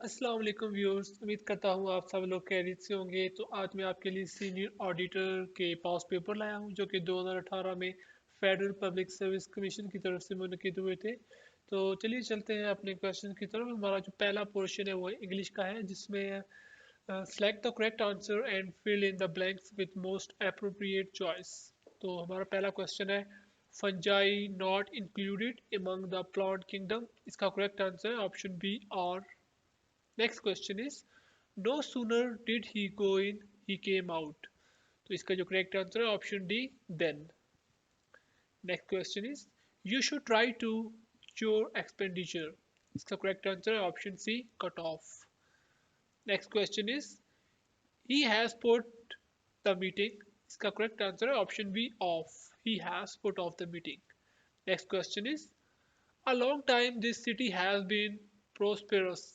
अस्सलाम वालेकुम व्यूअर्स। उम्मीद करता हूँ आप सब लोग खैरियत से होंगे। तो आज मैं आपके लिए सीनियर ऑडिटर के पास पेपर लाया हूँ जो कि 2018 में फेडरल पब्लिक सर्विस कमीशन की तरफ से मुनक़िद हुए थे। तो चलिए चलते हैं अपने क्वेश्चन की तरफ। हमारा जो पहला पोर्शन है वो इंग्लिश का है, जिसमें select the correct answer and fill in the blanks with most appropriate choice. तो हमारा पहला क्वेश्चन है, fungi not included among the plant kingdom. इसका करेक्ट आंसर है ऑप्शन बी और। Next question is, no sooner did he go in he came out. तो इसका जो करेक्ट आंसर है option D, then. Next question is, you should try to your expenditure. इसका correct answer है option C, cut off. Next question is, he has put the meeting. इसका correct answer है option B, off. He has put off the meeting. Next question is, a long time this city has been prosperous.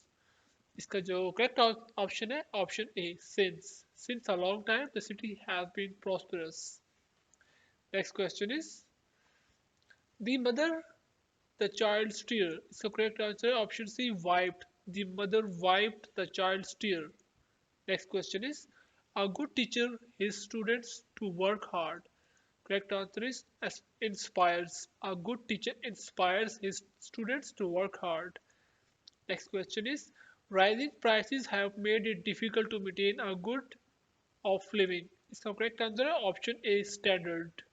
इसका जो correct option है option A, since a long time the city has been prosperous. Next question is, the mother the child's tear. इसका correct answer है option C, wiped. The mother wiped the child's tear. Next question is, a good teacher his students to work hard. Correct answer is inspires. A good teacher inspires his students to work hard. Next question is, rising prices have made it difficult to maintain a good of living. इसका correct answer है option A, standard.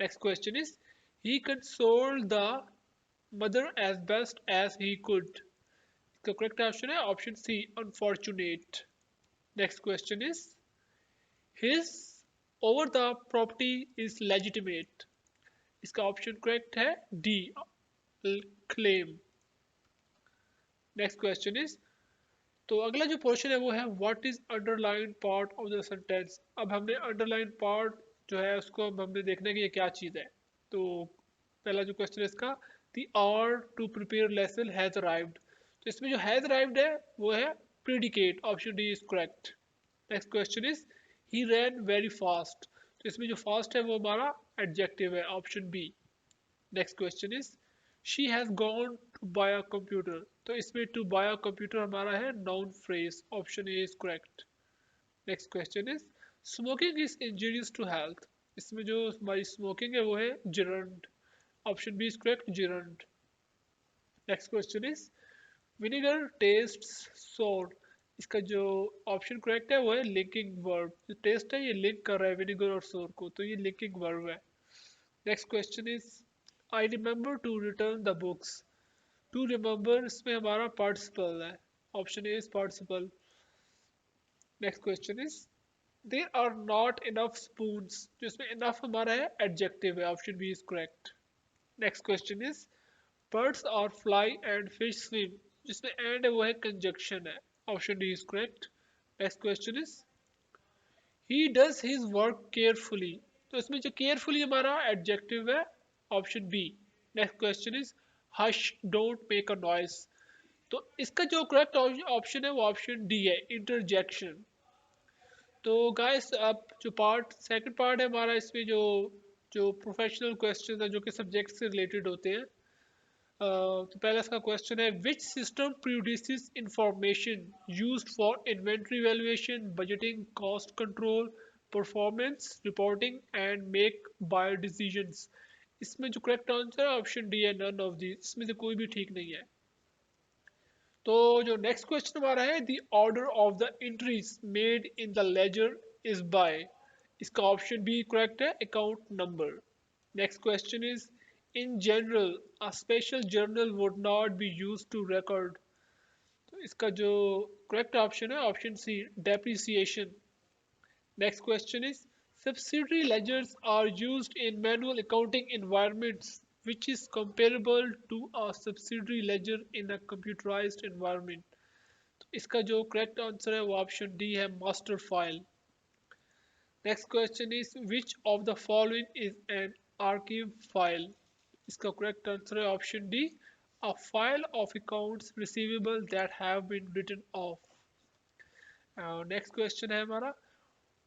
Next question is, he consoled the mother as best as he could. इसका correct option है option C, unfortunate. Next question is, his over the property is legitimate. इसका option correct है D, claim. Next question is, तो अगला जो portion है वो है, what is underline part of the sentence. अब हमने अंडरलाइन पार्ट जो है उसको अब हमने देखना है कि ये क्या चीज़ है। तो पहला जो क्वेश्चन है इसका, the hour to prepare lesson has arrived. तो इसमें जो हैज अराइव्ड है वो है predicate, option D is correct. Next question is, he ran very fast. तो इसमें जो फास्ट है वो हमारा एडजेक्टिव है, option B. Next question is, she has gone to buy a computer. तो इसमें टू बाय अ कंप्यूटर हमारा है noun phrase, option A is correct. Next question is, smoking is injurious to health. इसमें जो हमारी smoking है वो है gerund, option B is correct, gerund. Next question is, vinegar taste sour. इसका जो ऑप्शन करेक्ट है वो है लिंकिंग वर्ब। जो टेस्ट है ये लिंक कर रहा है विनेगर और सोर को, तो ये लिंकिंग वर्ब है। Next question is, I remember to return the books. To remember इसमें हमारा पार्टिसिपल है, option A is participle. Next question is, there are not enough spoons. जो इसमें इनफ हमारा है एडजेक्टिव है, option B is correct. Next question is, birds are fly and fish swim. जिसमें and है वो है कंजक्शन है, option D is correct. Next question is, he does his work carefully. तो इसमें जो केयरफुली हमारा एडजेक्टिव है, option B. Next question is, hush don't make a noise. तो इसका जो करेक्ट ऑप्शन है वो ऑप्शन डी है, इंटरजेक्शन। तो गाइस अब जो पार्ट सेकंड पार्ट है हमारा, इसमें जो जो प्रोफेशनल क्वेश्चन है जो कि सब्जेक्ट से रिलेटेड होते हैं। तो पहला इसका क्वेश्चन है, which system produces information used for inventory valuation, budgeting, cost control, performance reporting and make buy decisions. इसमें जो करेक्ट आंसर है ऑप्शन डी है, नन ऑफ दी। इसमें से कोई भी ठीक नहीं है। तो जो नेक्स्ट क्वेश्चन हमारा है, the order of the entries made in the ledger is by. इसका ऑप्शन बी करेक्ट है, account number. Next question is, in general a special journal would not be use to record. तो इसका जो correct option है option C, depreciation. Next question is, subsidiary ledgers are used in manual accounting environments, which is comparable to a subsidiary ledger in a computerized environment. तो इसका जो correct answer है वो option D है, master file. Next question is, which of the following is an archive file. इसका correct answer है option D, a file of accounts receivable that have been written off. Next question है हमारा,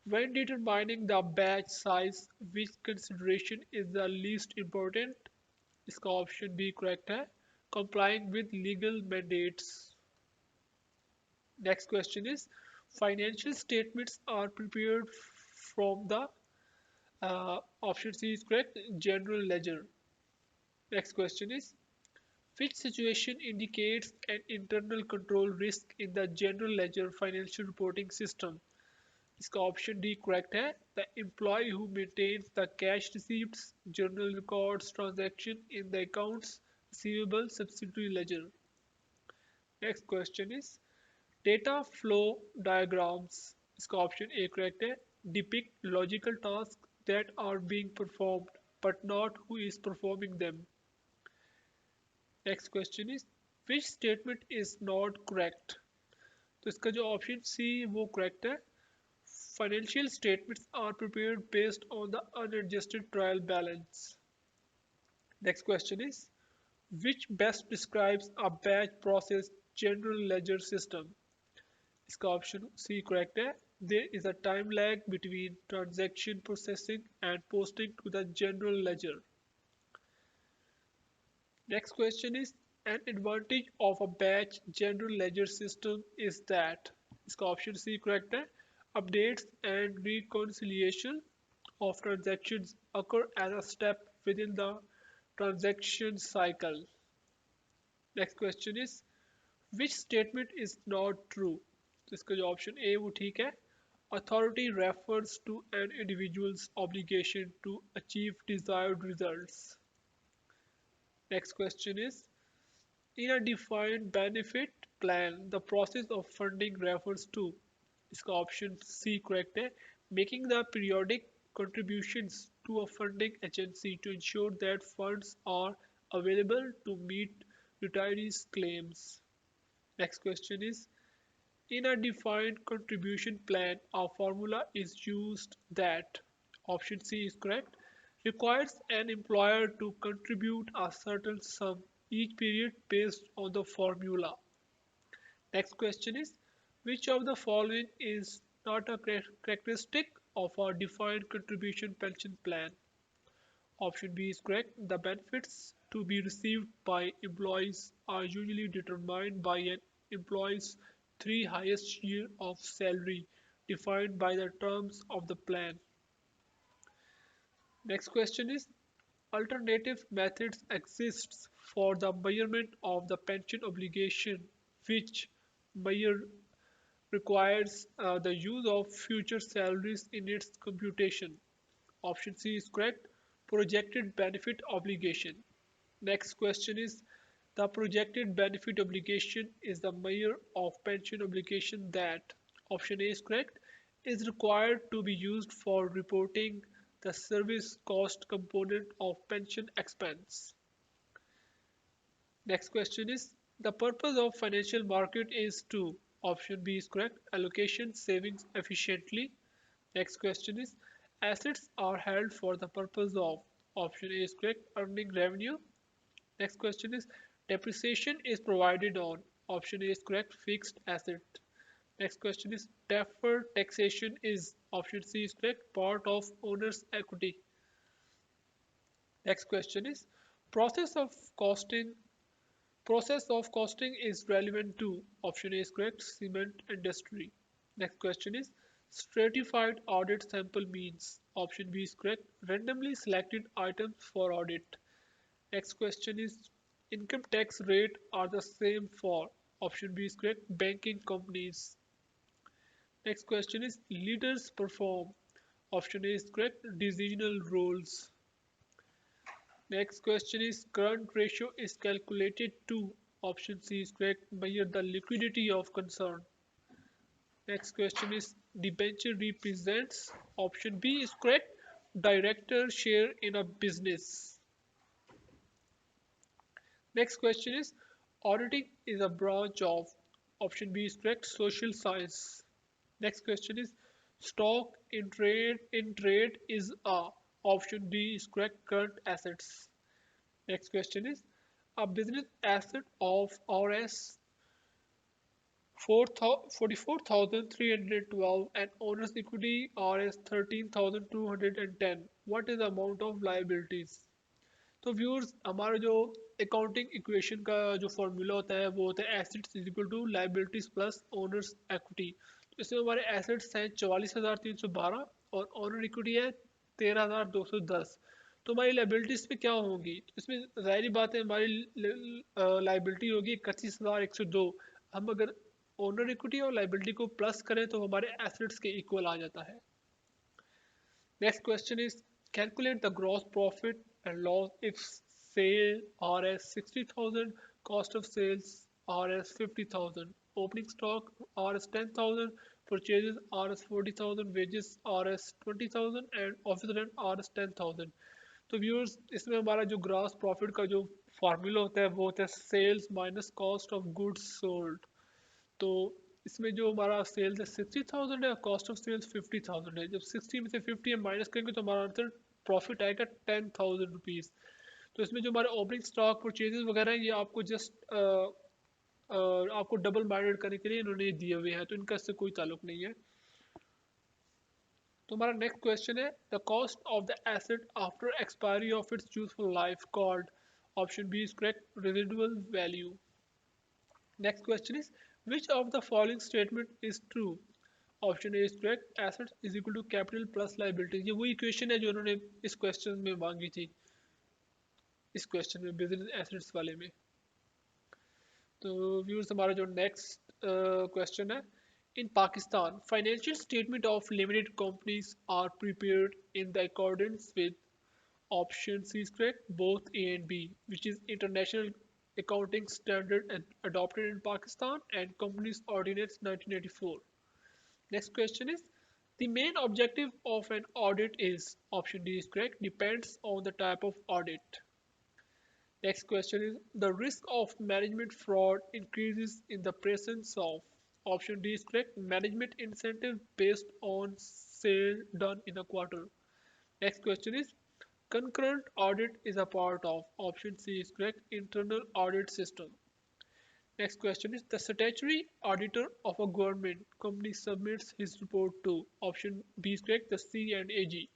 when determining the batch size, which consideration is the least important? इसका option B correct है, complying with legal mandates. Next question is financial statements are prepared from the option C is correct, general ledger. Next question is which situation indicates an internal control risk in the general ledger financial reporting system? इसका option D correct है the employee who maintains the cash receipts journal records transaction in the accounts receivable subsidiary ledger next question is data flow diagrams इसका option A correct है depict logical task that are being performed but not who is performing them next question is which statement is not correct तो इसका जो option C वो correct है financial statements are prepared based on the unadjusted trial balance. Next question is which best describes a batch process general ledger system? इसका option C correct है there is a time lag between transaction processing and posting to the general ledger. Next question is an advantage of a batch general ledger system is that इसका option C correct है updates and reconciliation of transactions occur as a step within the transaction cycle. Next question is which statement is not true? तो इसका जो option A वो ठीक है authority refers to an individual's obligation to achieve desired results. Next question is in a defined benefit plan the process of funding refers to इसका option C correct है making the periodic contributions to a funding agency to ensure that funds are available to meet retirees' claims. Next question is in a defined contribution plan a formula is used that option C is correct requires an employer to contribute a certain sum each period based on the formula. Next question is which of the following is not a characteristic of a defined contribution pension plan? Option B is correct. The benefits to be received by employees are usually determined by an employee's three highest year of salary defined by the terms of the plan. Next question is alternative methods exists for the measurement of the pension obligation which measure requires the use of future salaries in its computation. Option C is correct. Projected benefit obligation. Next question is the projected benefit obligation is the measure of pension obligation that option A is correct is required to be used for reporting the service cost component of pension expense. Next question is the purpose of financial market is to option B is correct allocation savings efficiently. Next question is assets are held for the purpose of option A is correct earning revenue. Next question is depreciation is provided on option A is correct fixed asset. Next question is deferred taxation is option C is correct part of owner's equity. Next question is process of costing Process of costing is relevant to option A is correct cement industry. Next question is stratified audit sample means option B is correct randomly selected items for audit. Next question is income tax rate are the same for option B is correct banking companies. Next question is leaders perform option A is correct decisional roles. Next question is current ratio is calculated to option C is correct measure the liquidity of concern. Next question is debenture represents option B is correct director share in a business. Next question is auditing is a branch of option B is correct social science. Next question is stock in trade is a option D is correct current assets. Next question is a business asset of Rs 44,312 and owner's equity Rs 13,210. What is the amount of liabilities? तो viewers हमारा जो accounting equation का जो formula होता है वो होता है assets is equal to liabilities plus owners equity. तो इसमें हमारे एसेट्स हैं 44,312 और ओनर इक्विटी है 13,210। तो हमारी लाइबिलिटीज पे क्या होंगी, तो इसमें जाहिर बात है हमारी लाइबिलिटी होगी 31,102। हम अगर ओनर इक्विटी और लाइबिलिटी को प्लस करें तो हमारे एसेट्स के इक्वल आ जाता है। Next question is calculate the gross profit and loss if sale are as 60,000, cost of sales are as 50,000, opening stock are as 10,000, purchases are as 40,000, wages are as 20,000 and office rent are as 10,000। तो viewers इसमें हमारा जो gross profit का जो formula होता है वो होता है sales minus cost of goods sold. तो इसमें जो हमारा सेल्स है 60,000 है, कॉस्ट ऑफ सेल्स 50,000 है। जब 60 में से 50 हम माइनस करेंगे तो हमारा आंसर प्रॉफिट आएगा 10,000 रुपीज़। तो इसमें जो हमारे ओपनिंग स्टॉक परचेजेस वगैरह हैं ये आपको जस्ट आपको डबल माइंडेड करने के लिए इन्होंने ये दिए हुए हैं, तो इनका इससे कोई ताल्लुक नहीं है। तो हमारा नेक्स्ट क्वेश्चन है the cost of the asset after expiry of its useful life called, option B is correct residual value. Next question is which of the following statement is true? Option A is correct assets is equal to capital plus liabilities. ये वही equation है जो उन्होंने इस question में मांगी थी, इस क्वेश्चन में बिजनेस एसेट्स वाले में। तो व्यूअर्स हमारा जो नेक्स्ट क्वेश्चन है in Pakistan financial statement of limited companies are prepared in the accordance with, option C is correct, both A and B, which is international accounting standard and adopted in Pakistan and Companies Ordinance 1984. Next question is the main objective of an audit is, option D is correct, depends on the type of audit. Next question is the risk of management fraud increases in the presence of, option D is correct, management incentive based on sale done in a quarter. Next question is concurrent audit is a part of, option C is correct, internal audit system. Next question is the statutory auditor of a government company submits his report to, option B is correct, the C and AG.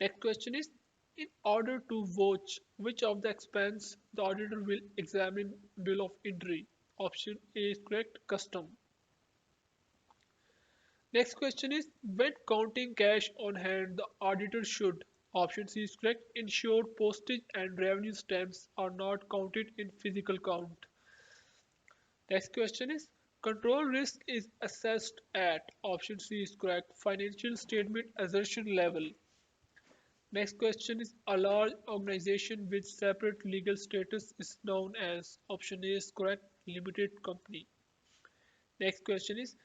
Next question is in order to watch which of the expense the auditor will examine bill of entry, option A is correct, custom. Next question is when counting cash on hand the auditor should, option C is correct, ensure postage and revenue stamps are not counted in physical count. Next question is control risk is assessed at, option C is correct, financial statement assertion level. Next question is a large organization with separate legal status is known as, option A is correct, limited company. Next question is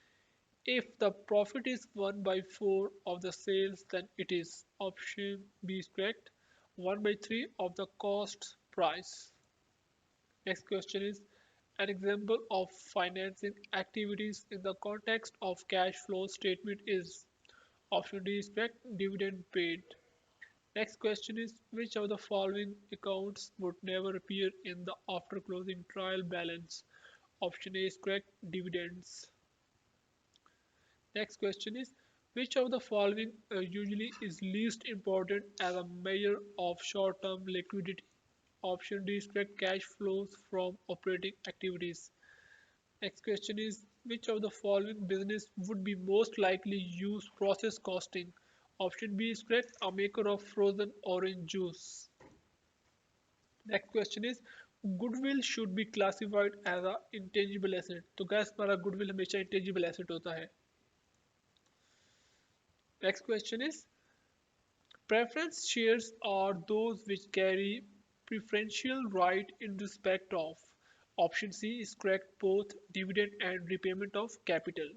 if the profit is 1 by 4 of the sales then it is, option B is correct, 1 by 3 of the cost price. Next question is an example of financing activities in the context of cash flow statement is, option D is correct, dividend paid. Next question is which of the following accounts would never appear in the after closing trial balance, option A is correct, dividends. Next question is which of the following usually is least important as a measure of short-term liquidity? Option D is correct, cash flows from operating activities. Next question is which of the following business would be most likely use process costing? Option B is correct, a maker of frozen orange juice. Next question is goodwill should be classified as a intangible asset। तो gas हमारा goodwill हमेशा intangible asset होता है। Next question is preference shares are those which carry preferential right in respect of, option C is correct, both dividend and repayment of capital.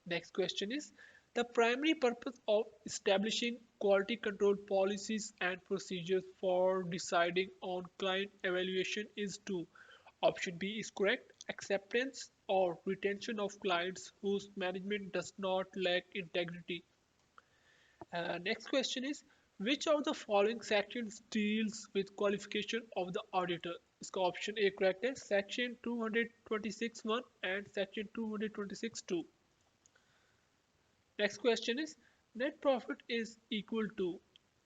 Next question is the primary purpose of establishing quality control policies and procedures for deciding on client evaluation is to, option B is correct, acceptance or retention of clients whose management does not lack integrity. Next question is which of the following sections deals with qualification of the auditor? इसका option A correct है, section 226(1) and section 226(2). Next question is net profit is equal to,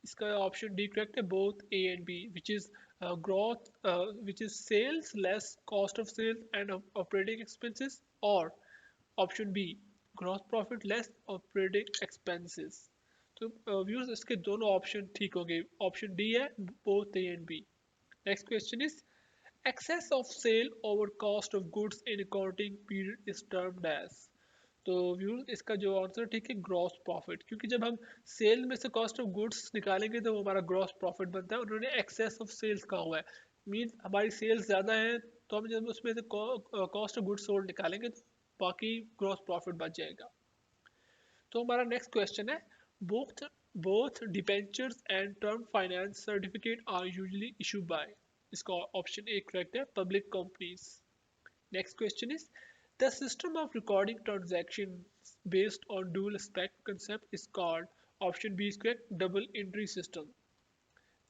इसका option D correct है, both A and B, growth which is sales less cost of sales and operating expenses, और option B gross profit less operating expenses. तो viewers इसके दोनों option ठीक हो गए, option D है both A and B. Next question is excess of sale over cost of goods in accounting period is termed as। तो viewers इसका जो आंसर ठीक है ग्रॉस प्रॉफिट, क्योंकि जब हम सेल में से कॉस्ट ऑफ गुड्स निकालेंगे तो वो हमारा ग्रॉस प्रॉफिट बनता है। उन्होंने एक्सेस ऑफ सेल्स कहा हुआ है, मीन्स हमारी सेल्स ज़्यादा है, तो हम जब उसमें से कॉस्ट ऑफ गुड्स सोल्ड निकालेंगे तो बाकी ग्रॉस प्रॉफिट बच जाएगा। तो हमारा नेक्स्ट क्वेश्चन है both both debentures and term finance certificate are usually issued by. इसका ऑप्शन ए करेक्ट है, public companies. Next question is the system of recording transactions based on dual aspect concept is called, option B is correct, double entry system।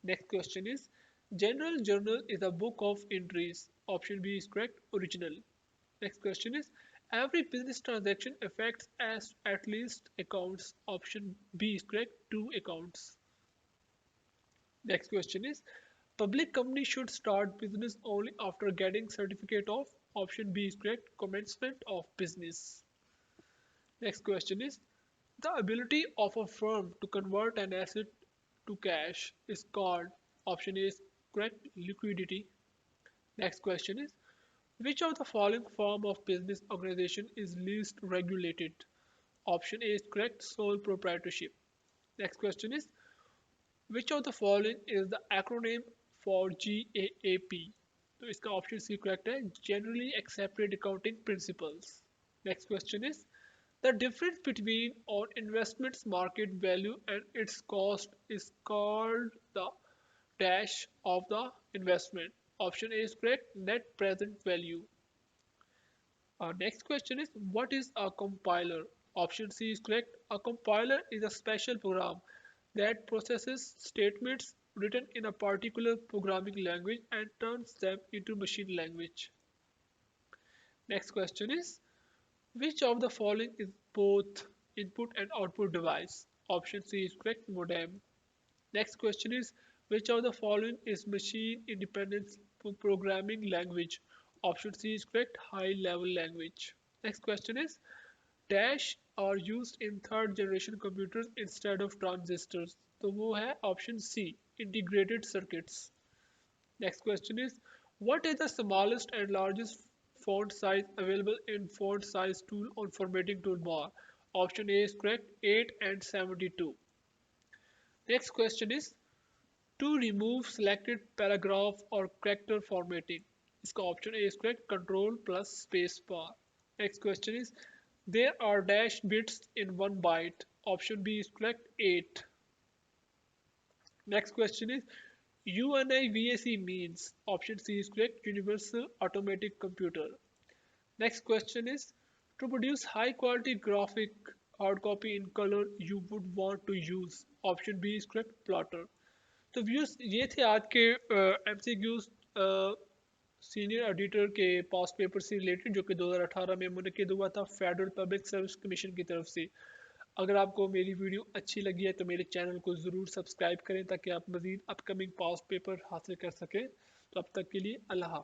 Next question is general journal is a book of entries, option B is correct, original। Next question is every business transaction affects as at least accounts, option B is correct, two accounts। Next question is public company should start business only after getting certificate of, option B is correct, commencement of business। Next question is the ability of a firm to convert an asset to cash is called, option A is correct, liquidity। Next question is which of the following form of business organization is least regulated? Option A is correct, sole proprietorship। Next question is which of the following is the acronym for GAAP? तो इसका option C correct है, generally accepted accounting principles। Next question is the difference between on investment's market value and its cost is called the dash of the investment, option A is correct, net present value। Our next question is what is a compiler? Option C is correct. A compiler is a special program that processes statements written in a particular programming language and turns them into machine language। Next question is which of the following is both input and output device? Option C is correct, modem। Next question is which of the following is machine independent programming language? Option C is correct, high level language। Next question is dash are used in third generation computers instead of transistors, तो वो है option C, integrated circuits। Next question is what is the smallest and largest font size available in font size tool on formatting toolbar? Option A is correct, 8 and 72। Next question is to remove selected paragraph or character formatting, इसका option A is correct, control plus space bar। Next question is there are dash bits in 1 byte, option B is correct, 8। Next question is UNIVAC means, option C is correct, universal automatic computer। Next question is to produce high quality graphic hard copy in color you would want to use, option B is correct, plotter। तो views ये थे आज के MCQs senior editor के पास paper से related, जो कि 2018 में मुनक्किद हुआ था फेडरल पब्लिक सर्विस कमीशन की तरफ से। अगर आपको मेरी वीडियो अच्छी लगी है तो मेरे चैनल को ज़रूर सब्सक्राइब करें ताकि आप मज़ीद अपकमिंग पास पेपर हासिल कर सकें। तो अब तक के लिए अल्लाह हाफ़िज़।